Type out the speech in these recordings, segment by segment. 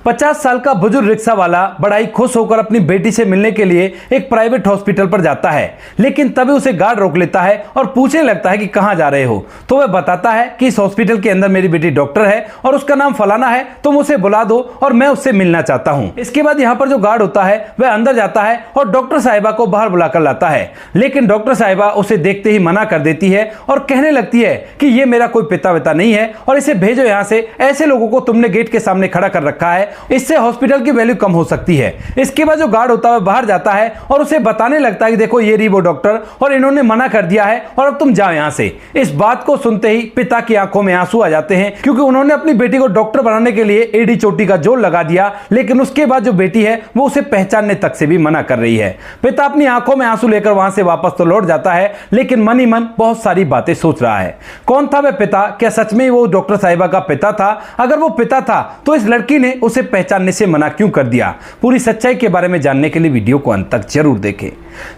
50 साल का बुजुर्ग रिक्शा वाला बड़ा ही खुश होकर अपनी बेटी से मिलने के लिए एक प्राइवेट हॉस्पिटल पर जाता है, लेकिन तभी उसे गार्ड रोक लेता है और पूछने लगता है कि कहां जा रहे हो। तो वह बताता है कि इस हॉस्पिटल के अंदर मेरी बेटी डॉक्टर है और उसका नाम फलाना है, तुम उसे बुला दो और मैं उससे मिलना चाहता हूं। इसके बाद यहाँ पर जो गार्ड होता है वह अंदर जाता है और डॉक्टर साहिबा को बाहर बुलाकर लाता है, लेकिन डॉक्टर साहिबा उसे देखते ही मना कर देती है और कहने लगती है कि ये मेरा कोई पिता विता नहीं है और इसे भेजो यहाँ से, ऐसे लोगों को तुमने गेट के सामने खड़ा कर रखा है, इससे हॉस्पिटल की वैल्यू कम हो सकती है। इसके बाद जो गार्ड होता है बाहर जाता है और उसे बताने लगता है कि देखो ये रही वो डॉक्टर और इन्होंने मना कर दिया है और अब तुम जाओ यहां से। इस बात को सुनते ही पिता की आंखों में आंसू आ जाते हैं, क्योंकि उन्होंने अपनी बेटी को डॉक्टर बनाने के लिए एड़ी चोटी का जोर लगा दिया, लेकिन उसके बाद जो बेटी है वो उसे पहचानने तक से भी मना कर रही है। पिता अपनी आंखों में आंसू लेकर वहां से वापस तो लौट जाता है, लेकिन मन ही मन बहुत सारी बातें सोच रहा है। कौन था वह पिता? क्या सच में वो डॉक्टर साहिबा का पिता था? अगर वो पिता था तो इस लड़की ने उसे पहचानने से मना क्यों कर दिया? पूरी सच्चाई के बारे में जानने के लिए वीडियो को अंत तक जरूर देखें।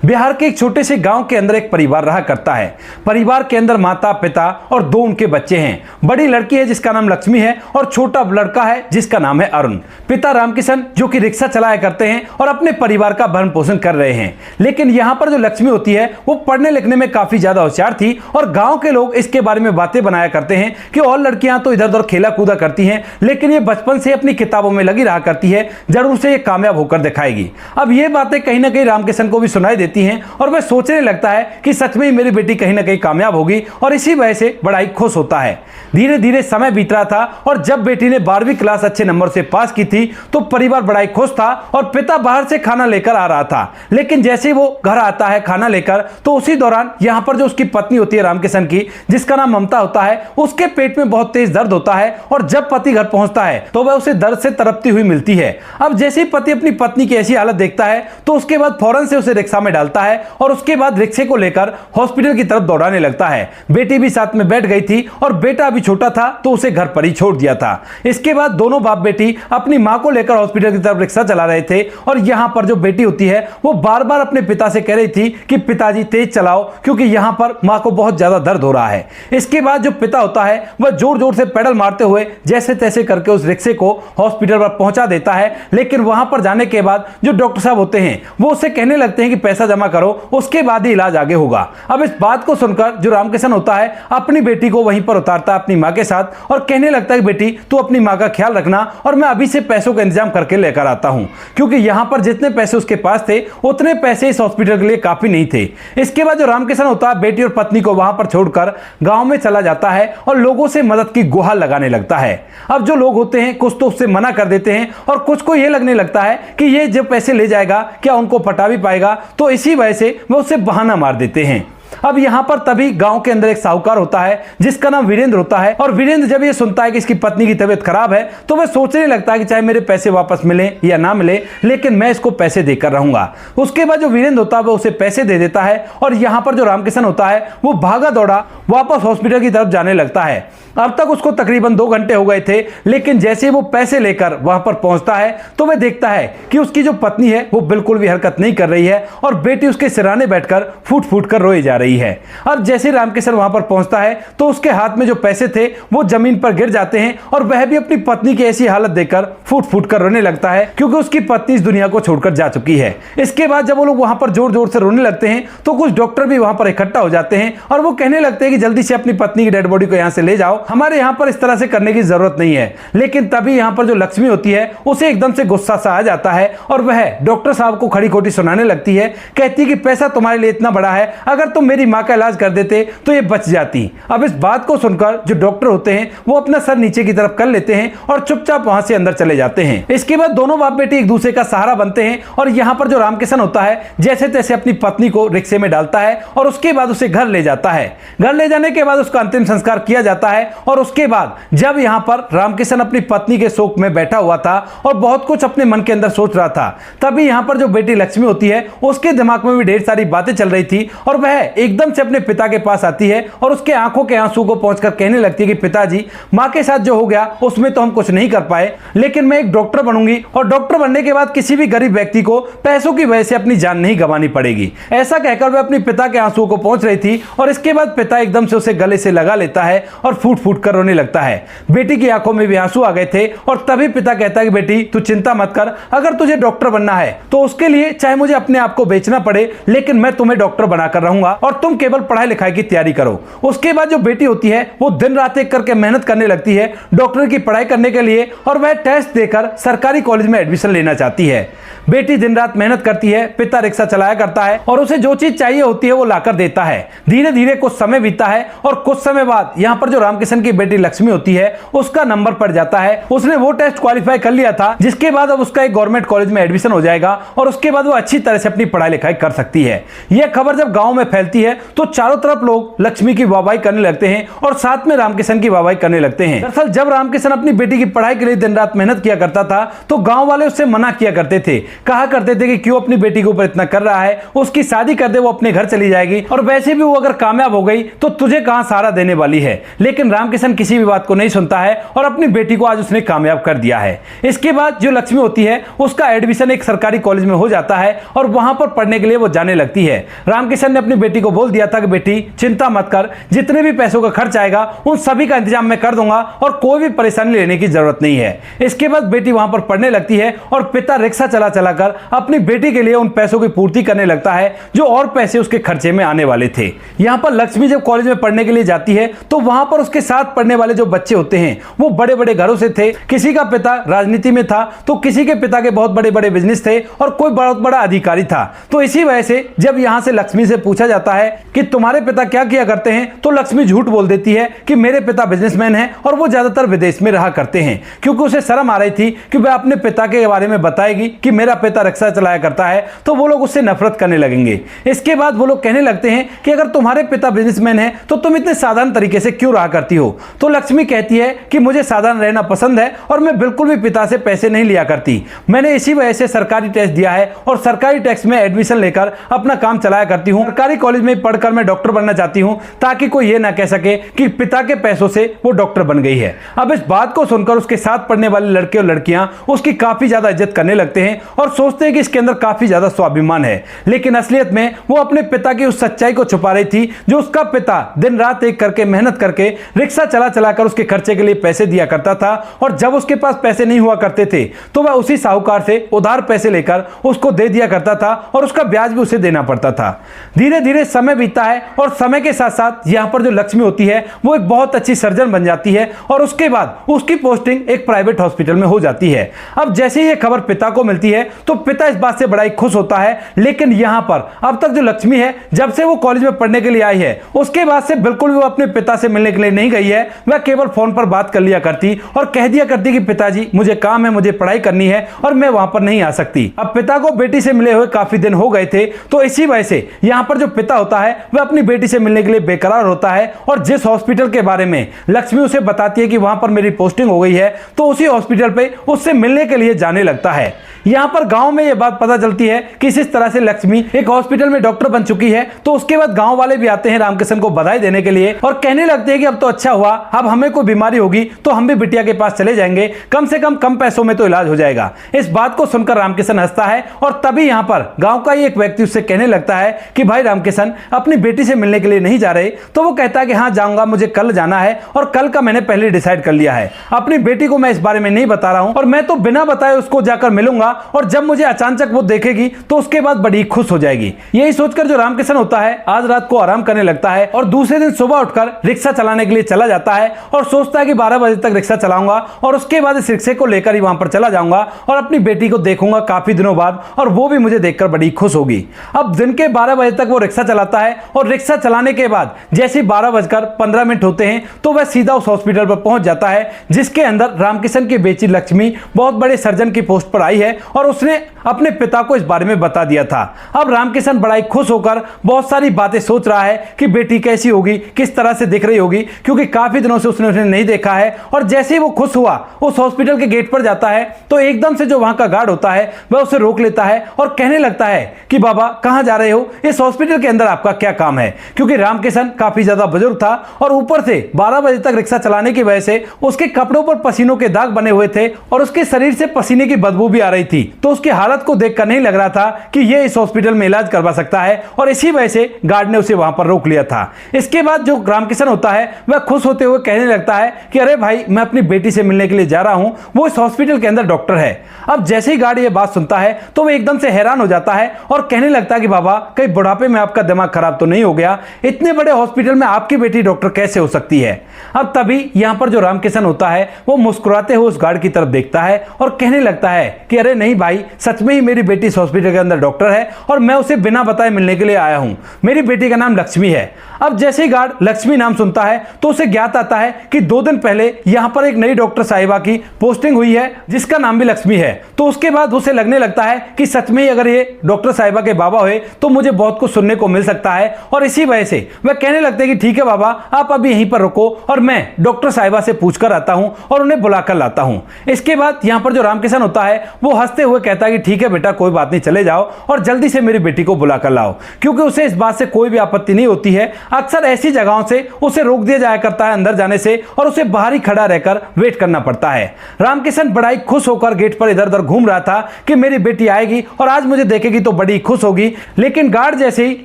बिहार के एक छोटे से गांव के अंदर एक परिवार रहा करता है। परिवार के अंदर माता पिता और 2 उनके बच्चे हैं। बड़ी लड़की है जिसका नाम लक्ष्मी है और छोटा लड़का है जिसका नाम है अरुण। पिता रामकिशन जो कि रिक्शा चलाया करते हैं और अपने परिवार का भरण पोषण कर रहे हैं, लेकिन यहाँ पर जो लक्ष्मी होती है वो पढ़ने लिखने में काफी ज्यादा होशियार थी और गाँव के लोग इसके बारे में बातें बनाया करते हैं कि और लड़कियां तो इधर उधर खेला कूदा करती हैं, लेकिन ये बचपन से अपनी किताबों में लगी रहा करती है, जरूर से ये कामयाब होकर दिखाएगी। अब ये बातें कहीं ना कहीं रामकिशन को भी सुनाई देती हैं और वह सोचने लगता है कि सच में ही मेरी बेटी कहीं ना कहीं कामयाब होगी और इसी वजह से बड़ा ही खुश होता है। धीरे धीरे समय बीत रहा था और जब बेटी ने 12वीं क्लास अच्छे नंबर से पास की थी तो परिवार बड़ा ही खुश था और पिता बाहर से खाना लेकर आ रहा था, लेकिन जैसे वो घर आता है खाना लेकर तो उसी दौरान यहाँ पर जो उसकी पत्नी होती है रामकिशन की, जिसका नाम ममता होता है, उसके पेट में बहुत तेज दर्द होता है और जब पति घर पहुंचता है तो वह उसे दर्द से तड़पती हुई मिलती है। अब जैसे ही पति अपनी पत्नी की ऐसी हालत देखता है तो उसके बाद फौरन से उसे रिक्शा में डालता है और उसके बाद रिक्शे को लेकर हॉस्पिटल की तरफ दौड़ाने लगता है। बेटी भी साथ में बैठ गई थी और बेटा अभी छोटा था तो उसे घर पर ही छोड़ दिया था। इसके बाद दोनों बाप बेटी अपनी मां को लेकर हॉस्पिटल की तरफ रिक्शा चला रहे थे और यहां पर जो बेटी होती है वो बार बार अपने पिता से कह रही थी कि पिताजी तेज चलाओ, क्योंकि यहां पर मां को बहुत ज्यादा दर्द हो रहा है। इसके बाद जो पिता होता है वह जोर जोर से पेडल मारते हुए जैसे तैसे करके उस रिक्शे को हॉस्पिटल पर पहुंचा देता है, लेकिन वहां पर जाने के बाद जो डॉक्टर साहब होते हैं वो उससे कहने लगते हैं कि पैसा जमा करो, उसके बाद ही इलाज आगे होगा। अब इस बात को सुनकर जो रामकिशन होता है अपनी बेटी को वहीं पर उतारता है अपनी मां के साथ और कहने लगता है कि बेटी तू अपनी मां का ख्याल रखना और मैं अभी से पैसों का इंतजाम करके लेकर आता हूं, क्योंकि यहां पर जितने पैसे उसके पास थे उतने पैसे इस हॉस्पिटल के लिए काफी नहीं थे। इसके बाद जो रामकिशन होता है बेटी और पत्नी को वहां पर छोड़कर गांव में चला जाता है और लोगों से मदद की गुहार लगाने लगता है। अब जो लोग होते हैं कुछ तो उससे मना कर देते हैं और कुछ को यह लगने लगता है कि ये जब पैसे ले जाएगा क्या उनको पटा भी पाएगा, तो इसी वजह से वो उससे बहाना मार देते हैं। अब यहां पर तभी गांव के अंदर एक साहूकार होता है जिसका नाम वीरेंद्र होता है और वीरेंद्र जब ये सुनता है कि इसकी पत्नी की तबीयत खराब है तो वह सोचने लगता है कि चाहे मेरे पैसे वापस मिले या ना मिले, लेकिन मैं इसको पैसे देकर रहूंगा। उसके बाद जो वीरेंद्र होता है वो उसे पैसे दे देता है और यहां पर जो रामकिशन होता है वो भागा दौड़ा वापस हॉस्पिटल की तरफ जाने लगता है। अब तक उसको तकरीबन 2 घंटे हो गए थे, लेकिन जैसे वो पैसे लेकर वहां पर पहुंचता है तो वह देखता है कि उसकी जो पत्नी है वो बिल्कुल भी हरकत नहीं कर रही है और बेटी उसके सिराने बैठकर फूट फूट कर रोई जा रही है। अब जैसे रामकिशन वहां पर पहुंचता है तो उसके हाथ में जो पैसे थे वो जमीन पर गिर जाते हैं और वह भी अपनी पत्नी की ऐसी हालत देखकर फूट फूट कर रोने लगता है, क्योंकि उसकी पत्नी इस दुनिया को छोड़कर जा चुकी है। इसके बाद जब वो लोग वहां पर जोर जोर से रोने लगते हैं तो कुछ डॉक्टर भी वहां पर इकट्ठा हो जाते हैं और वो कहने लगते हैं कि जल्दी से अपनी पत्नी की डेड बॉडी को यहां से ले जाओ, हमारे यहां पर इस तरह से करने की जरूरत नहीं है। लेकिन तभी यहां पर जो लक्ष्मी होती है उसे एकदम से गुस्सा सा आ जाता है और वह डॉक्टर साहब को खड़ी खोटी सुनाने लगती है। कहती है कि पैसा तुम्हारे लिए इतना बड़ा है, अगर तुम मेरी मां का इलाज कर देते तो ये बच जाती। अब इस बात को सुनकर जो डॉक्टर होते हैं वो अपना सर नीचे की तरफ कर लेते हैं और चुपचाप वहां से अंदर चले जाते हैं। इसके बाद दोनों बाप बेटे एक दूसरे का सहारा बनते हैं और यहां पर जो रामकिशन होता है जैसे तैसे अपनी पत्नी को रिक्शे में डालता है और उसके बाद उसे घर ले जाता है। घर ले जाने के बाद उसका अंतिम संस्कार किया जाता है और उसके बाद जब यहां पर रामकिशन अपनी पत्नी के शोक में बैठा हुआ था और बहुत कुछ अपने मन के अंदर सोच रहा था, तभी यहां पर जो बेटी लक्ष्मी होती है उसके दिमाग में भी ढेर सारी बातें चल रही थी और वह एकदम से अपने पिता के पास आती है और उसके आंखों के आंसू को पहुंचकर कहने लगती है कि पिताजी, माँ के साथ जो हो गया उसमें तो हम कुछ नहीं कर पाए, लेकिन मैं एक डॉक्टर बनूंगी और डॉक्टर बनने के बाद किसी भी गरीब व्यक्ति को पैसों की वजह से अपनी जान नहीं गंवानी पड़ेगी। ऐसा कहकर वह अपने पिता के आंसुओं को पहुंच रही थी और इसके बाद पिता एकदम से उसे गले से लगा लेता है और फूट फूट कर रोने लगता है। बेटी की आंखों में भी आंसू आ गए थे और तभी पिता कहता है कि बेटी तू चिंता मत कर, अगर तुझे डॉक्टर बनना है तो उसके लिए चाहे मुझे अपने आप को बेचना पड़े, लेकिन मैं तुम्हें डॉक्टर बनाकर रहूंगा और तुम केवल पढ़ाई लिखाई की तैयारी करो। उसके बाद जो बेटी होती है वो दिन रात एक करके मेहनत करने लगती है डॉक्टर की पढ़ाई करने के लिए और वह टेस्ट देकर सरकारी कॉलेज में एडमिशन लेना चाहती है। बेटी दिन रात मेहनत करती है, पिता रिक्शा चलाया करता है और उसे जो चीज चाहिए होती है वो लाकर देता है। धीरे धीरे कुछ समय बीतता है और कुछ समय बाद यहाँ पर जो रामकिशन की बेटी लक्ष्मी होती है उसका नंबर पड़ जाता है। उसने वो टेस्ट क्वालिफाई कर लिया था जिसके बाद अब उसका एक गवर्नमेंट कॉलेज में एडमिशन हो जाएगा और उसके बाद वो अच्छी तरह से अपनी पढ़ाई लिखाई कर सकती है। यह खबर जब गांव में फैलती है तो चारों तरफ लोग लक्ष्मी की वाहवाही करने लगते हैं और साथ में रामकिशन की वाहवाही करने लगते हैं। दरअसल जब रामकिशन अपनी बेटी की पढ़ाई के लिए दिन रात मेहनत किया करता था तो गांव वाले उससे मना किया करते थे, कहा करते थे कि क्यों अपनी बेटी के ऊपर इतना कर रहा है, उसकी शादी कर दे, वो अपने घर चली जाएगी और वैसे भी वो अगर कामयाब हो गई तो तुझे कहां सहारा देने वाली है। लेकिन रामकिशन किसी भी बात को नहीं सुनता है और अपनी बेटी को आज उसने कामयाब कर दिया है। इसके बाद जो लक्ष्मी होती है उसका एडमिशन एक सरकारी कॉलेज में हो जाता है और वहां पर पढ़ने के लिए वो जाने लगती है। रामकिशन ने अपनी बेटी को बोल दिया था कि बेटी चिंता मत कर, जितने भी पैसों का खर्च आएगा उन सभी का इंतजाम मैं कर दूंगा और कोई भी परेशानी लेने की जरूरत नहीं है। इसके बाद बेटी वहां पर पढ़ने लगती है और पिता रिक्शा चला चलाकर अपनी बेटी के लिए उन पैसों की पूर्ति करने लगता है जो और पैसे उसके खर्चे में आने वाले थे। यहां पर लक्ष्मी जब कॉलेज में पढ़ने के लिए जाती है तो वहां पर उसके साथ पढ़ने वाले जो बच्चे होते हैं वो बड़े बड़े घरों से थे। किसी का पिता राजनीति में था तो किसी के पिता के बहुत बड़े बड़े बिजनेस थे और कोई बहुत बड़ा अधिकारी था। तो इसी वजह से जब यहां से लक्ष्मी से पूछा जाता है कि तुम्हारे पिता क्या किया करते हैं तो लक्ष्मी झूठ बोल देती है कि मेरे पिता बिजनेसमैन हैं और वो ज्यादातर विदेश में रहा करते हैं, क्योंकि उसे शर्म आ रही थी कि वह अपने पिता के बारे में बताएगी कि मेरा पिता रिक्शा चलाया करता है तो वो लोग उससे नफरत करने लगेंगे। इसके बाद वो लोग कहने लगते हैं कि अगर तुम्हारे पिता बिजनेसमैन हैं तो तुम इतने साधारण तरीके से क्यों रहा करती हो। तो लक्ष्मी कहती है कि मुझे साधारण रहना पसंद है और मैं बिल्कुल भी पिता से पैसे नहीं लिया करती। मैंने इसी वजह से सरकारी टेस्ट दिया है और सरकारी टेस्ट में एडमिशन लेकर अपना काम चलाया करती हूँ। सरकारी कॉलेज में पढ़कर मैं डॉक्टर बनना चाहती हूँ ताकि कोई ये ना कह सके कि पिता के पैसों से वो डॉक्टर बन गई है। अब इस बात को सुनकर उसके साथ पढ़ने वाले लड़के और लड़कियां उसकी काफी ज्यादा इज्जत करने लगते हैं और सोचते हैं कि इसके अंदर काफी ज्यादा स्वाभिमान है। लेकिन असलियत में वो अपने पिता की उस सच्चाई को छुपा रही थी जो उसका पिता दिन रात एक करके मेहनत करके रिक्शा चला चलाकर उसके खर्चे के लिए पैसे दिया करता था और जब उसके पास पैसे नहीं हुआ करते थे तो वह उसी साहूकार से उधार पैसे लेकर उसको दे दिया करता था और उसका ब्याज भी उसे देना पड़ता था। धीरे धीरे समय बीतता है और समय के साथ साथ यहां पर जो लक्ष्मी होती है वो एक बहुत अच्छी सर्जन बन जाती है और उसके बाद उसकी पोस्टिंग एक प्राइवेट हॉस्पिटल में हो जाती है। अब जैसे ही यह खबर पिता को मिलती है तो पिता इस बात से बड़ा ही खुश होता है। लेकिन यहां पर अब तक जो लक्ष्मी है जब से वो कॉलेज में पढ़ने के लिए आई है उसके बाद से बिल्कुल भी वो अपने पिता से मिलने के लिए नहीं गई है। वह केवल फोन पर बात कर लिया करती और कह दिया करती कि पिताजी मुझे काम है, मुझे पढ़ाई करनी है और मैं वहां पर नहीं आ सकती। अब पिता को बेटी से मिले हुए काफी दिन हो गए थे तो इसी वजह से यहां पर जो पिता होता है वह अपनी बेटी से मिलने के लिए बेकरार होता है और जिस हॉस्पिटल के बारे में लक्ष्मी उसे बताती है कि वहां पर मेरी पोस्टिंग हो गई है तो उसी हॉस्पिटल पे उससे मिलने के लिए जाने लगता है। यहां पर गांव में यह बात पता चलती है कि इस तरह से लक्ष्मी एक हॉस्पिटल में डॉक्टर बन चुकी है तो उसके बाद गांव वाले भी आते हैं रामकिशन को बधाई देने के लिए और कहने लगते हैं कि अब तो अच्छा हुआ, अब हमें कोई बीमारी होगी तो हम भी बिटिया के पास चले जाएंगे, कम से कम पैसों में तो इलाज हो जाएगा। इस बात को सुनकर रामकिशन हंसता है और तभी यहां पर गांव का ही एक व्यक्ति उससे कहने लगता है कि भाई रामकिशन अपनी बेटी से मिलने के लिए नहीं जा रहे। तो वो कहता है कि हाँ जाऊंगा, मुझे कल जाना है और कल का मैंने पहले डिसाइड कर लिया है। अपनी बेटी को मैं इस बारे में नहीं बता रहा हूं और मैं तो बिना बताए उसको जाकर मिलूंगा और जब मुझे अचानक वो देखेगी तो उसके बाद बड़ी खुश हो जाएगी। यही सोचकर जो रामकिशन होता है आज रात को आराम करने लगता है और दूसरे दिन सुबह उठकर रिक्शा चलाने के लिए चला जाता है और सोचता है कि 12 बजे तक रिक्शा चलाऊंगा और उसके बाद इस रिक्शे को लेकर ही वहां पर चला जाऊंगा और अपनी बेटी को देखूंगा काफी दिनों बाद और वो भी मुझे देखकर बड़ी खुश होगी। अब दिन के 12 बजे तक वो रिक्शा चलाता है और रिक्शा चलाने के बाद जैसे 12:15 होते हैं तो वह सीधा उस हॉस्पिटल पर पहुंच जाता है जिसके अंदर रामकिशन की बेटी लक्ष्मी बहुत बड़े सर्जन की पोस्ट पर आई है और उसने अपने पिता को इस बारे में बता दिया था। अब रामकिशन बड़ा ही खुश होकर बहुत सारी बातें सोच रहा है कि बेटी कैसी होगी, किस तरह से दिख रही होगी, क्योंकि काफी दिनों से उसने नहीं देखा है। और जैसे ही वो खुश हुआ उस हॉस्पिटल के गेट पर जाता है तो एकदम से जो वहां का गार्ड होता है वह उसे रोक लेता है और कहने लगता है कि बाबा कहां जा रहे हो, इस हॉस्पिटल के अंदर आपका क्या काम है। क्योंकि रामकिशन काफी ज्यादा बुजुर्ग था और ऊपर से 12 बजे तक रिक्शा चलाने की वजह से उसके कपड़ों पर पसीनों के दाग बने हुए थे और उसके शरीर से पसीने की बदबू भी आ रही थी। तो उसकी हालत को देखकर नहीं लग रहा था कि यह इस हॉस्पिटल में इलाज करवा सकता है और इसी वजह से गार्ड ने उसे वहां पर रोक लिया था। इसके बाद जो रामकिशन होता है वह खुश होते हुए कहने लगता है कि अरे भाई, मैं अपनी बेटी से मिलने के लिए जा रहा हूं, वो इस हॉस्पिटल के अंदर डॉक्टर है। अब जैसे ही गार्ड ये बात सुनता है तो वह एकदम से हैरान हो जाता है और कहने लगता है कि बाबा, कहीं बुढ़ापे में आपका दिमाग खराब तो नहीं हो गया, इतने बड़े हॉस्पिटल में आपकी बेटी डॉक्टर कैसे हो सकती है। अब तभी यहां पर जो रामकिशन होता है वो मुस्कुराते हुए उस गार्ड की तरफ देखता है और कहने लगता है कि अरे नहीं भाई, सच में ही मेरी बेटी इस हॉस्पिटल के अंदर डॉक्टर है और मैं उसे बिना बताए मिलने के लिए आया हूं। मेरी बेटी का नाम लक्ष्मी है। अब जैसे ही गार्ड लक्ष्मी नाम सुनता है तो उसे ज्ञात आता है कि 2 दिन पहले यहां पर एक नई डॉक्टर साहिबा की पोस्टिंग हुई है जिसका नाम भी लक्ष्मी है। तो उसके बाद उसे लगने लगता है कि सच में ही अगर ये डॉक्टर साहिबा के बाबा हुए तो मुझे बहुत कुछ सुनने को मिल सकता है। और इसी वजह से वह कहने लगते हैं कि ठीक है बाबा, आप अभी यहीं पर रुको और मैं डॉक्टर साहिबा से पूछकर आता हूं और उन्हें बुलाकर लाता हूं। इसके बाद यहां पर जो रामकिशन होता है वो हंसते हुए कहता है कि ठीक है बेटा, कोई बात नहीं, चले जाओ और जल्दी से मेरी बेटी को बुलाकर लाओ। क्योंकि उसे इस बात से कोई भी आपत्ति नहीं होती है। अक्सर ऐसी जगहों से उसे रोक दिया जाया करता है अंदर जाने से और उसे बाहर ही खड़ा रहकर वेट करना पड़ता है। रामकिशन बड़ा ही खुश होकर गेट पर इधर उधर घूम रहा था कि मेरी बेटी आएगी और आज मुझे देखेगी तो बड़ी खुश होगी। लेकिन गार्ड जैसे ही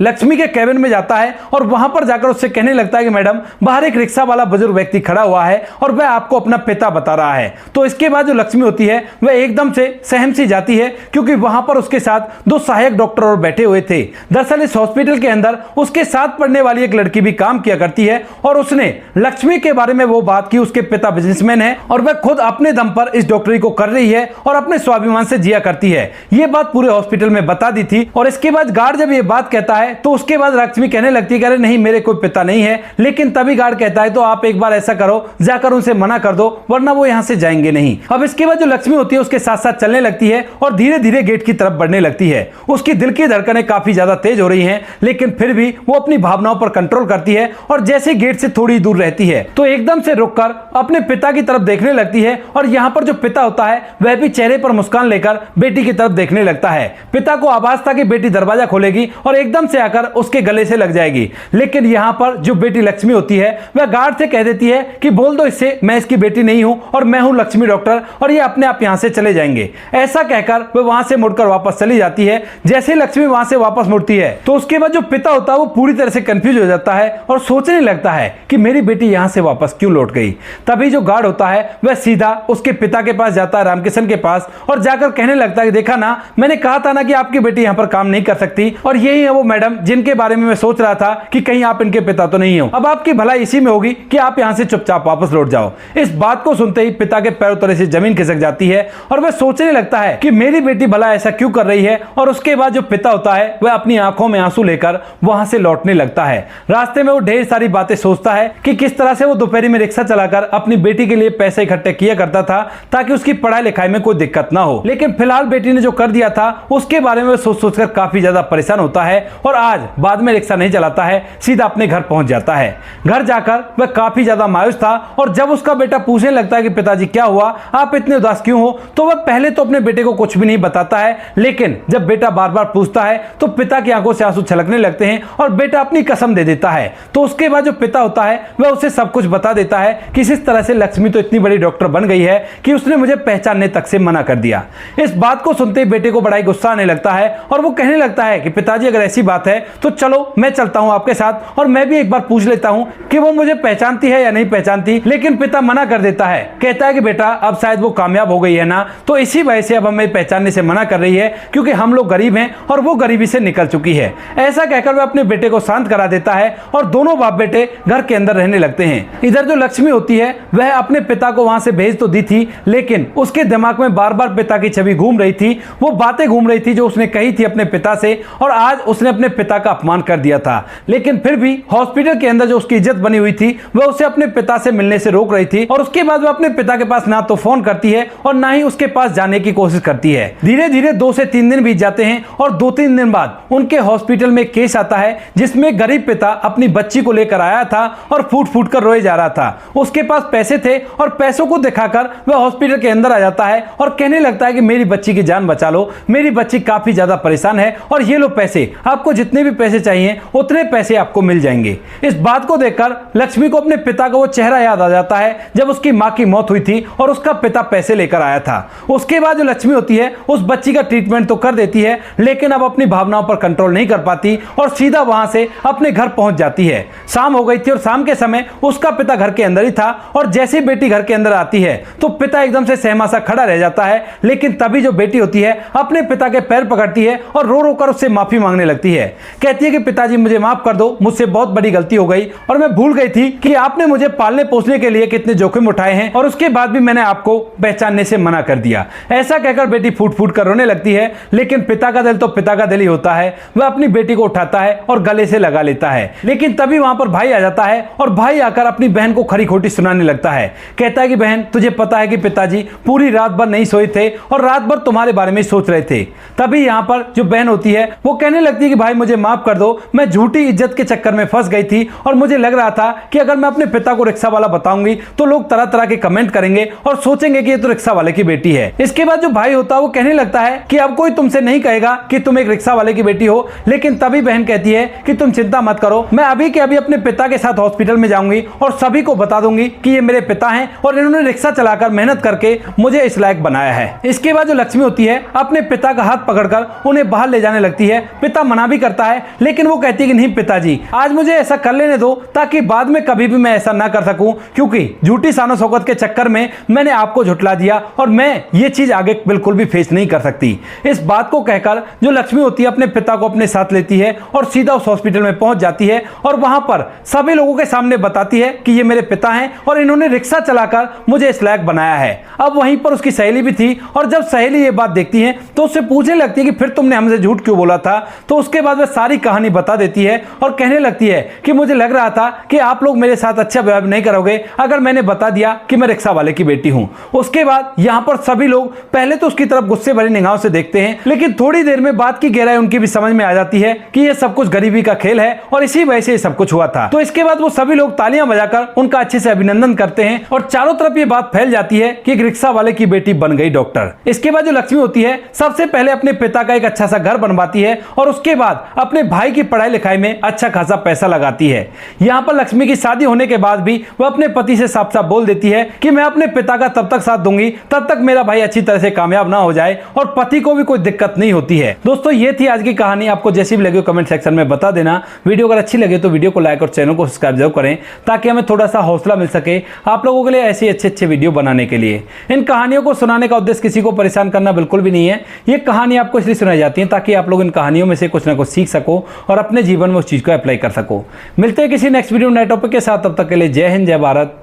लक्ष्मी के कैबिन में जाता है और वहां पर जाकर उससे कहने लगता है कि मैडम, बाहर एक रिक्शा वाला बुजुर्ग व्यक्ति खड़ा हुआ है और वह आपको अपना पिता बता रहा है। तो इसके बाद जो लक्ष्मी होती है वह एकदम से सहम सी जाती है क्योंकि वहां पर उसके साथ 2 सहायक डॉक्टर और बैठे हुए थे। दरअसल इस हॉस्पिटल के अंदर उसके साथ पढ़ने वाली एक लड़की भी काम किया करती है और उसने लक्ष्मी के बारे में वो बात की, उसके पिता बिजनेसमैन है और वह खुद अपने दम पर इस डॉक्टरी को कर रही है और अपने स्वाभिमान से जिया करती है। ये बात पूरे हॉस्पिटल में बता दी थी। और इसके बाद गार्ड जब ये बात कहता है तो उसके बाद लक्ष्मी कहने लगती है कि अरे नहीं, मेरे कोई पिता नहीं है। लेकिन तभी गार्ड कहता है तो आप एक बार ऐसा करो, जाकर उनसे मना कर दो वरना वो यहां से जाएंगे नहीं। अब इसके बाद जो लक्ष्मी होती है उसके साथ साथ चलने लगती है और धीरे धीरे गेट की तरफ बढ़ने लगती है। उसकी दिल की धड़कनें काफी ज्यादा तेज हो रही हैं, लेकिन फिर भी वो अपनी भावनाओं पर कंट्रोल करती है और जैसे गेट से थोड़ी दूर रहती है तो एकदम से रुककर अपने पिता की तरफ देखने लगती है। और यहां पर जो पिता होता है वह भी चेहरे पर मुस्कान लेकर बेटी की तरफ देखने लगता है। पिता को आभास था कि बेटी दरवाजा खोलेगी और एकदम से आकर उसके गले से लग जाएगी। लेकिन यहां पर जो बेटी लक्ष्मी होती है वह गार्ड से कह देती है कि बोल दो इससे मैं इसकी बेटी नहीं हूं और मैं हूं लक्ष्मी डॉक्टर और ये अपने आप यहां से चले जाएंगे। ऐसा कहकर वह वहां से मुड़कर वापस चली जाती है। जैसे लक्ष्मी वहां से वापस मुड़ती है तो उसके बाद जो पिता होता है वो पूरी तरह से कंफ्यूज हो जाता है और सोचने लगता है कि मेरी बेटी यहां से वापस क्यों लौट गई। तभी जो गार्ड होता है वह सीधा उसके पिता के पास जाता है, रामकिशन के पास, और जाकर कहने लगता है कि देखा ना, मैंने कहा था ना कि आपकी बेटी यहां पर काम नहीं कर सकती और यही है वो मैडम जिनके बारे में मैं सोच रहा था कि कहीं आप इनके पिता तो नहीं हो। अब आपकी भलाई इसी में होगी कि आप यहां से चुपचाप वापस लौट जाओ। इस बात को सुनते ही पिता के पैरों तले से जमीन खिसक जाती है और वह सोचने लगता है कि मेरी बेटी भला ऐसा क्यों कर रही है। और उसके बाद जो पिता होता है वह अपनी आंखों में आंसू लेकर वहां से लौटने लगता है। रास्ते में वो ढेर सारी बातें सोचता है कि किस तरह से वो दोपहरी में रिक्शा चलाकर अपनी बेटी के लिए पैसे इकट्ठे किया करता था ताकि उसकी पढ़ाई लिखाई में कोई दिक्कत ना हो। लेकिन फिलहाल बेटी ने जो कर दिया था उसके बारे में सोच सोचकर काफी ज्यादा परेशान होता है और आज बाद में रिक्शा नहीं चलाता है, सीधा अपने घर पहुंच जाता है। घर जाकर वह काफी ज्यादा मायूस था और जब उसका बेटा पूछने लगता है कि पिताजी क्या हुआ, आप इतने उदास क्यों हो, तो वह पहले तो अपने बेटे को कुछ भी नहीं बताता है। लेकिन जब बेटा बार बार पूछता है तो पिता की आंखों से आंसू छलकने लगते हैं और बेटा अपनी कसम दे देता है। तो उसके बाद जो पिता होता है वह उसे सब कुछ बता देता है कि इस तरह से लक्ष्मी तो इतनी बड़ी डॉक्टर बन गई है कि उसने मुझे पहचानने तक से मना कर दिया। इस बात को सुनते ही बेटे को बड़ा ही गुस्सा आने लगता है और वो कहने लगता है कि पिताजी अगर ऐसी बात है तो चलो मैं चलता हूं आपके साथ और मैं भी एक बार पूछ लेता हूं कि वो मुझे पहचानती है या नहीं पहचानती। लेकिन पिता मना कर देता है, कहता है कि बेटा अब शायद वो कामयाब हो गई है ना, तो इसी वजह से अब हमें पहचानने से मना कर रही है क्योंकि हम लोग गरीब हैं और वो गरीबी से निकल चुकी है। ऐसा कहकर वह अपने बेटे को शांत करा देता है और दोनों बाप बेटे घर के अंदर रहने लगते हैं। इधर जो लक्ष्मी होती है वह अपने पिता को वहां से भेज तो दी थी, लेकिन उसके दिमाग में बार बार पिता की छवि घूम रही थी, वो बातें घूम रही थी जो उसने कही थी अपने पिता से और आज उसने अपने पिता का अपमान कर दिया था। लेकिन फिर भी हॉस्पिटल के अंदर जो उसकी इज्जत बनी हुई थी वह उसे अपने पिता से मिलने से रोक रही थी और उसके बाद वह अपने पिता के पास ना तो फोन करती है और ना ही उसके पास जाने की कोशिश करती है। धीरे धीरे 2 से 3 दिन बीत जाते हैं और 2-3 दिन बाद उनके हॉस्पिटल में एक केस आता है जिसमें गरीब पिता अपनी बच्ची को लेकर आया था और फूट फूट कर रोए जा रहा था। उसके पास पैसे थे और पैसों को दिखाकर वह हॉस्पिटल के अंदर आ जाता है और कहने लगता है कि मेरी बच्ची की जान बचा लो, मेरी बच्ची काफी ज्यादा परेशान है और ये लो पैसे, आपको जितने भी पैसे चाहिए उतने पैसे आपको मिल जाएंगे। इस बात को देखकर लक्ष्मी को अपने पिता का वो चेहरा याद आ जाता है जब उसकी मां की मौत हुई थी और उसका पिता पैसे लेकर आया था। उसके बाद जो लक्ष्मी होती है उस बच्ची का ट्रीटमेंट तो कर देती है, लेकिन अब अपनी भावनाओं पर कंट्रोल नहीं कर पाती और सीधा वहां से अपने घर पहुंच जाती है। शाम हो गई थी और शाम के समय उसका पिता घर के अंदर ही था और जैसे ही बेटी घर के अंदर आती है तो पिता एकदम से सहमा सा खड़ा रह जाता है। लेकिन तभी जो बेटी होती है अपने पिता के पैर पकड़ती है और रो रो कर उससे माफी मांगने लगती है। कहती है कि पिताजी मुझे माफ कर दो, मुझसे बहुत बड़ी गलती हो गई और मैं भूल गई थी कि आपने मुझे पालने पोसने के लिए कितने जोखिम उठाए हैं और उसके बाद भी मैंने आपको पहचानने से मना कर दिया। ऐसा कहकर बेटी फूट फूट कर रोने लगती है, लेकिन पिता का दिल तो पिता का दिल ही होता है। वह अपनी बेटी को उठाता है और गले से लगा लेता है। लेकिन तभी वहां पर भाई आ जाता है और भाई आकर अपनी बहन को खरी खोटी सुनाने लगता है। कहता है कि बहन तुझे पता है कि पिताजी पूरी रात भर नहीं सोए थे और रात भर तुम्हारे बारे में सोच रहे थे। तभी यहां पर जो बहन होती है वो कहने लगती है कि भाई मुझे माफ कर दो, मैं झूठी इज्जत के चक्कर में फंस गई थी और मुझे लग रहा था कि अगर मैं अपने पिता को रिक्शा वाला बताऊंगी तो लोग तरह तरह के कमेंट करेंगे और सोचेंगे कि ये तो रिक्शा वाले की बेटी है। इसके बाद जो भाई होता है वो कहने लगता है कि अब कोई तुमसे नहीं कहेगा कि तुम एक रिक्शा वाले की बेटी हो। लेकिन तभी बहन कहती है कि तुम चिंता मत करो, मैं अभी के अभी अपने पिता के साथ हॉस्पिटल में जाऊंगी और सभी को बता दूंगी कि ये मेरे पिता हैं और इन्होंने रिक्शा चलाकर मेहनत करके मुझे इस लायक बनाया है। इसके बाद जो लक्ष्मी होती है अपने पिता का हाथ पकड़कर उन्हें बाहर ले जाने लगती है। पिता मना भी करता है, लेकिन वो कहती है कि नहीं पिताजी, आज मुझे ऐसा कर लेने दो ताकि बाद में कभी भी मैं ऐसा ना कर सकूं, क्योंकि झूठी शानो शौकत के चक्कर में मैंने आपको झुठला दिया और मैं ये चीज आगे बिल्कुल भी फेस नहीं कर सकती। इस बात को कहकर जो लक्ष्मी होती है अपने पिता को अपने साथ लेती है और सीधा उस हॉस्पिटल में पहुंच जाती है और वहां पर सभी लोगों के सामने बताती है कि ये मेरे पिता हैं और इन्होंने रिक्शा चलाकर मुझे इस लायक बनाया है। अब वहीं पर उसकी सहेली भी थी और जब सहेली ये बात देखती है तो उससे पूछने लगती है कि फिर तुमने हमसे झूठ क्यों बोला था। तो उसके बाद वह सारी कहानी बता देती है और कहने लगती है कि मुझे लग रहा था कि आप लोग मेरे साथ अच्छा व्यवहार नहीं करोगे अगर मैंने बता दिया कि मैं रिक्शा वाले की बेटी हूं। उसके बाद यहां पर सभी लोग पहले तो उसकी तरफ गुस्से भरी निगाहों से देखते हैं, लेकिन थोड़ी देर में बात की गहराई उनकी भी समझ में आ जाती है कि यह सब कुछ गरीबी का खेल है और इसी वजह से सब कुछ हुआ था। तो इसके बाद वो सभी लोग तालियां बजाकर उनका अच्छे से अभिनंदन करते हैं और चारों तरफ ये बात फैल जाती है कि एक रिक्शा वाले की बेटी बन गई डॉक्टर। इसके बाद जो लक्ष्मी होती है सबसे पहले अपने पिता का एक अच्छा सा घर बनवाती है और उसके बाद अपने भाई की पढ़ाई लिखाई में अच्छा खासा पैसा लगाती है। यहाँ पर लक्ष्मी की शादी होने के बाद भी वह अपने पति से साफ साफ बोल देती है कि मैं अपने पिता का तब तक साथ दूंगी तब तक मेरा भाई अच्छी तरह से कामयाब ना हो जाए और पति को भी कोई दिक्कत नहीं होती है। दोस्तों ये थी आज की कहानी, आपको जैसी भी लगी कमेंट सेक्शन में बता देना। वीडियो अगर अच्छी लगे तो वीडियो को लाइक और चैनल को सब्सक्राइब जरूर करें ताकि हमें थोड़ा सा हौसला मिल सके आप लोगों के लिए ऐसे अच्छे वीडियो बनाने के लिए। इन कहानियों को सुनाने का उद्देश्य किसी को परेशान करना बिल्कुल भी नहीं है। ये कहानी आपको इसलिए सुनाई जाती है ताकि आप लोग इन कहानियों में से कुछ ना कुछ सीख सको और अपने जीवन में उस चीज को अप्लाई कर सको। मिलते हैं किसी नेक्स्ट वीडियो नए टॉपिक के साथ, तब तक के लिए जय हिंद, जय भारत,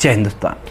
जय हिंदुस्तान।